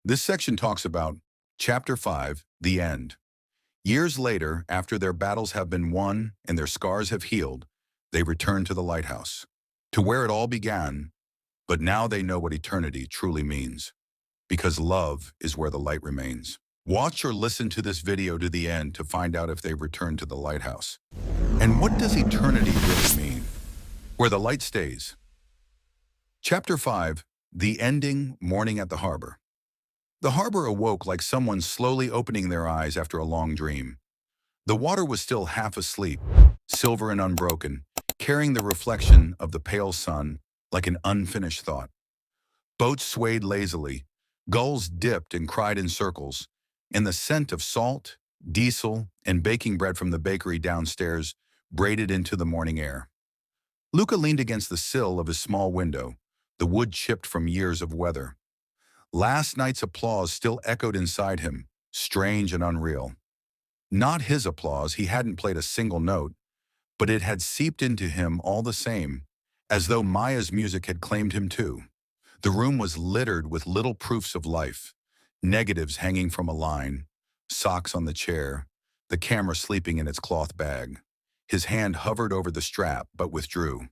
This section talks about Chapter 5, The End. Years later, after their battles have been won and their scars have healed, they return to the lighthouse, to where it all began, but now they know what eternity truly means, because love is where the light remains. Watch or listen to this video to the end to find out if they've returned to the lighthouse. And what does eternity really mean? Where the light stays. Chapter 5, The Ending, Morning at the Harbor. The harbor awoke like someone slowly opening their eyes after a long dream. The water was still half asleep, silver and unbroken, carrying the reflection of the pale sun like an unfinished thought. Boats swayed lazily, gulls dipped and cried in circles, and the scent of salt, diesel, and baking bread from the bakery downstairs braided into the morning air. Luca leaned against the sill of his small window, the wood chipped from years of weather. Last night's applause still echoed inside him, strange and unreal. Not his applause, he hadn't played a single note, but it had seeped into him all the same, as though Maya's music had claimed him too. The room was littered with little proofs of life, negatives hanging from a line, socks on the chair, the camera sleeping in its cloth bag. His hand hovered over the strap, but withdrew.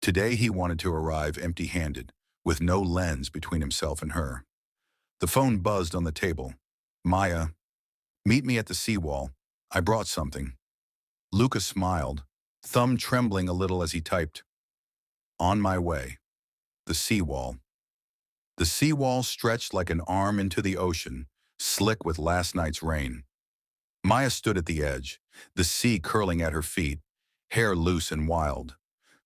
Today he wanted to arrive empty-handed, with no lens between himself and her. The phone buzzed on the table. Maya, meet me at the seawall. I brought something. Luca smiled, thumb trembling a little as he typed. On my way. The seawall. The seawall stretched like an arm into the ocean, slick with last night's rain. Maya stood at the edge, the sea curling at her feet, hair loose and wild.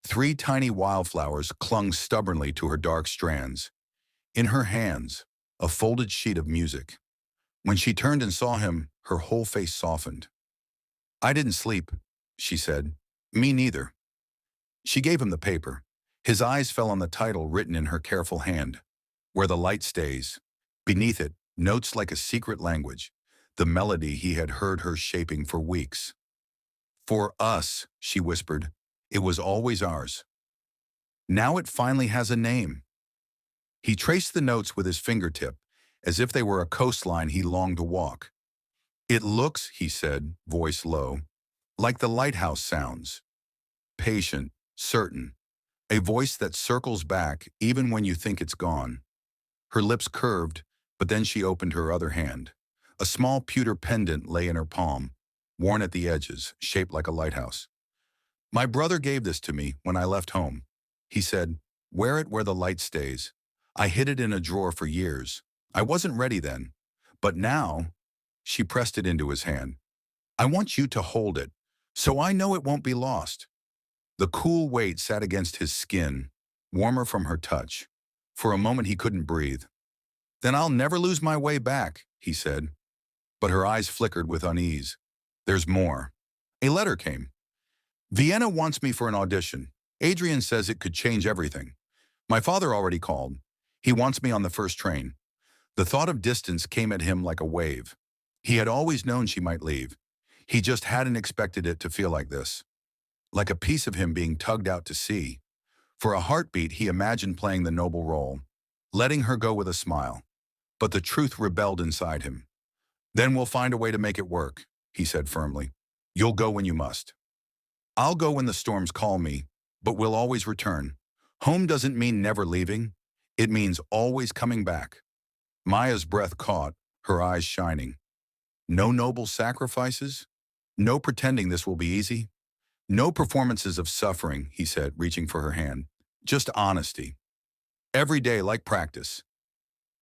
3 tiny wildflowers clung stubbornly to her dark strands. In her hands, a folded sheet of music. When she turned and saw him, her whole face softened. I didn't sleep, she said. Me neither. She gave him the paper. His eyes fell on the title written in her careful hand. Where the Light Stays. Beneath it, notes like a secret language, the melody he had heard her shaping for weeks. For us, she whispered. It was always ours. Now it finally has a name. He traced the notes with his fingertip, as if they were a coastline he longed to walk. It looks, he said, voice low, like the lighthouse sounds. Patient, certain. A voice that circles back even when you think it's gone. Her lips curved, but then she opened her other hand. A small pewter pendant lay in her palm, worn at the edges, shaped like a lighthouse. My brother gave this to me when I left home. He said, wear it where the light stays. I hid it in a drawer for years. I wasn't ready then. But now, she pressed it into his hand. I want you to hold it, so I know it won't be lost. The cool weight sat against his skin, warmer from her touch. For a moment he couldn't breathe. Then I'll never lose my way back, he said. But her eyes flickered with unease. There's more. A letter came. Vienna wants me for an audition. Adrian says it could change everything. My father already called. He wants me on the first train. The thought of distance came at him like a wave. He had always known she might leave. He just hadn't expected it to feel like this. Like a piece of him being tugged out to sea. For a heartbeat, he imagined playing the noble role, letting her go with a smile. But the truth rebelled inside him. Then we'll find a way to make it work, he said firmly. You'll go when you must. I'll go when the storms call me, but we'll always return. Home doesn't mean never leaving. It means always coming back. Maya's breath caught, her eyes shining. No noble sacrifices? No pretending this will be easy? No performances of suffering, he said, reaching for her hand. Just honesty. Every day like practice.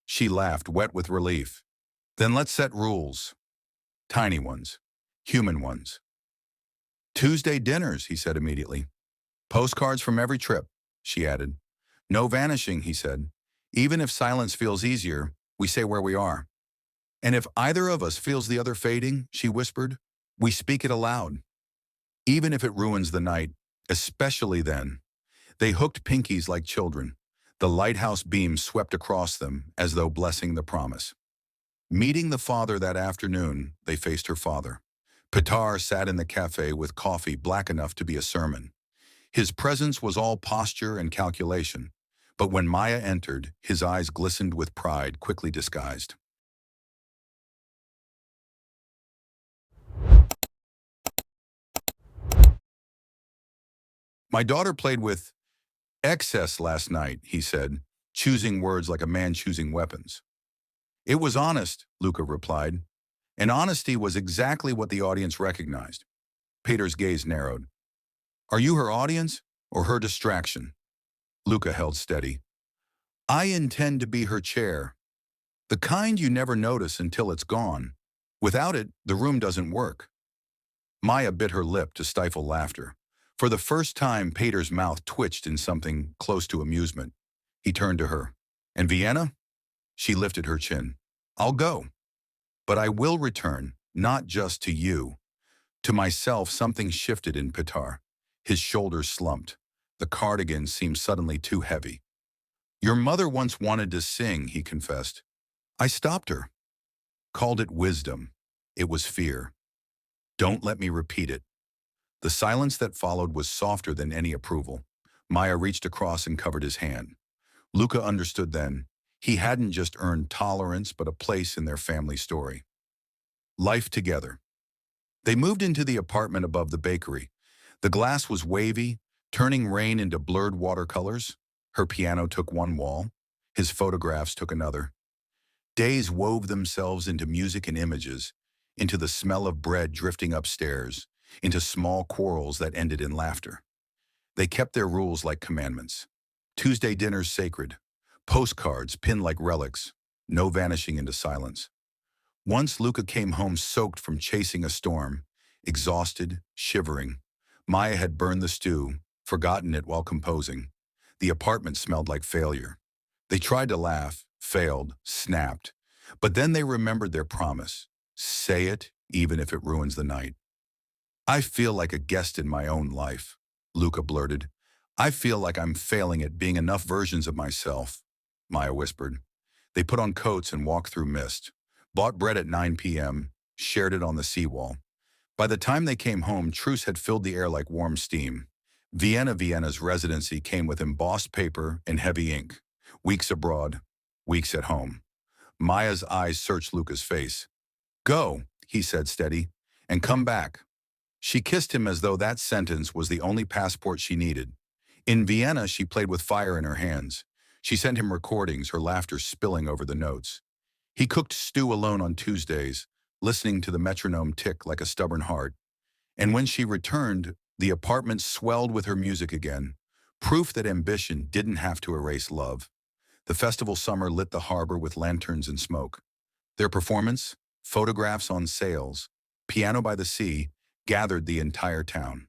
She laughed, wet with relief. Then let's set rules. Tiny ones. Human ones. Tuesday dinners, he said immediately. Postcards from every trip, she added. No vanishing, he said. Even if silence feels easier, we say where we are. And if either of us feels the other fading, she whispered, we speak it aloud. Even if it ruins the night, especially then. They hooked pinkies like children. The lighthouse beam swept across them as though blessing the promise. Meeting the father that afternoon, they faced her father. Pitar sat in the cafe with coffee black enough to be a sermon. His presence was all posture and calculation, But when Maya entered, his eyes glistened with pride, quickly disguised. My daughter played with excess last night, he said, choosing words like a man choosing weapons. It was honest, Luca replied, and honesty was exactly what the audience recognized. Peter's gaze narrowed. Are you her audience or her distraction? Luca held steady. I intend to be her chair, the kind you never notice until it's gone. Without it, the room doesn't work. Maya bit her lip to stifle laughter. For the first time, Peter's mouth twitched in something close to amusement. He turned to her. And Vienna? She lifted her chin. I'll go. But I will return, not just to you. To myself, something shifted in Pitar. His shoulders slumped. The cardigan seemed suddenly too heavy. Your mother once wanted to sing, he confessed. I stopped her. Called it wisdom. It was fear. Don't let me repeat it. The silence that followed was softer than any approval. Maya reached across and covered his hand. Luca understood then. He hadn't just earned tolerance, but a place in their family story. Life together. They moved into the apartment above the bakery. The glass was wavy, turning rain into blurred watercolors. Her piano took one wall. His photographs took another. Days wove themselves into music and images, into the smell of bread drifting upstairs, into small quarrels that ended in laughter. They kept their rules like commandments. Tuesday dinners sacred, postcards pinned like relics, no vanishing into silence. Once Luca came home soaked from chasing a storm, exhausted, shivering. Maya had burned the stew, forgotten it while composing. The apartment smelled like failure. They tried to laugh, failed, snapped. But then they remembered their promise. Say it, even if it ruins the night. I feel like a guest in my own life, Luca blurted. I feel like I'm failing at being enough versions of myself, Maya whispered. They put on coats and walked through mist, bought bread at 9 p.m., shared it on the seawall. By the time they came home, truce had filled the air like warm steam. Vienna's residency came with embossed paper and heavy ink. Weeks abroad, weeks at home. Maya's eyes searched Luca's face. Go, he said steady, and come back. She kissed him as though that sentence was the only passport she needed. In Vienna, she played with fire in her hands. She sent him recordings, her laughter spilling over the notes. He cooked stew alone on Tuesdays, listening to the metronome tick like a stubborn heart. And when she returned, the apartment swelled with her music again, proof that ambition didn't have to erase love. The festival summer lit the harbor with lanterns and smoke. Their performance, photographs on sails, piano by the sea, gathered the entire town.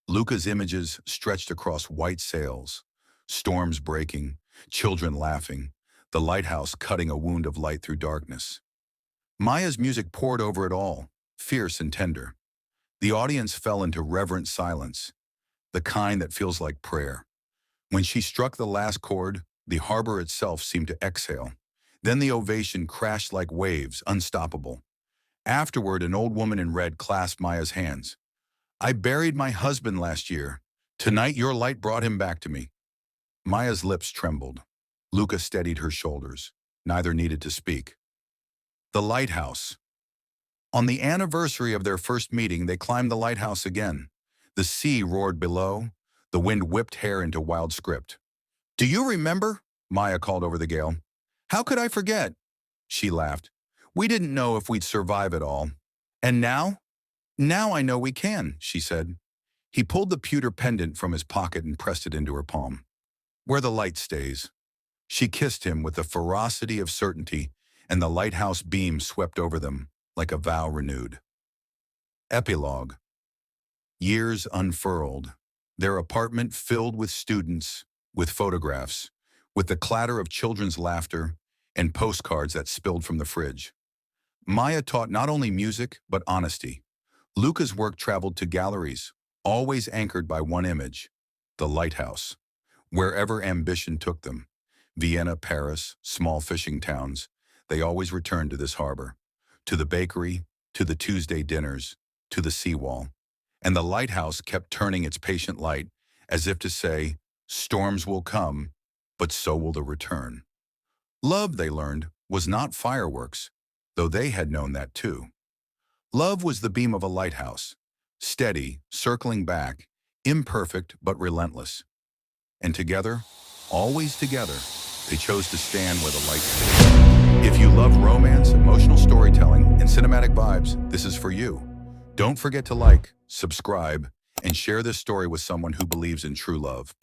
Luca's images stretched across white sails, storms breaking, children laughing, the lighthouse cutting a wound of light through darkness. Maya's music poured over it all, fierce and tender. The audience fell into reverent silence, the kind that feels like prayer. When she struck the last chord, the harbor itself seemed to exhale. Then the ovation crashed like waves, unstoppable. Afterward, an old woman in red clasped Maya's hands. I buried my husband last year. Tonight your light brought him back to me. Maya's lips trembled. Luca steadied her shoulders. Neither needed to speak. The lighthouse. On the anniversary of their first meeting, they climbed the lighthouse again. The sea roared below. The wind whipped hair into wild script. Do you remember? Maya called over the gale. How could I forget? She laughed. We didn't know if we'd survive it all. And now? Now I know we can, she said. He pulled the pewter pendant from his pocket and pressed it into her palm. Where the light stays. She kissed him with the ferocity of certainty, and the lighthouse beam swept over them like a vow renewed. Epilogue. Years unfurled. Their apartment filled with students, with photographs, with the clatter of children's laughter, and postcards that spilled from the fridge. Maya taught not only music, but honesty. Luca's work traveled to galleries, always anchored by one image, the lighthouse. Wherever ambition took them, Vienna, Paris, small fishing towns, they always returned to this harbor, to the bakery, to the Tuesday dinners, to the seawall. And the lighthouse kept turning its patient light, as if to say, storms will come, but so will the return. Love, they learned, was not fireworks, though they had known that too. Love was the beam of a lighthouse, steady, circling back, imperfect but relentless. And together, always together, they chose to stand where the light stayed. If you love romance, emotional storytelling, and cinematic vibes, this is for you. Don't forget to like, subscribe, and share this story with someone who believes in true love.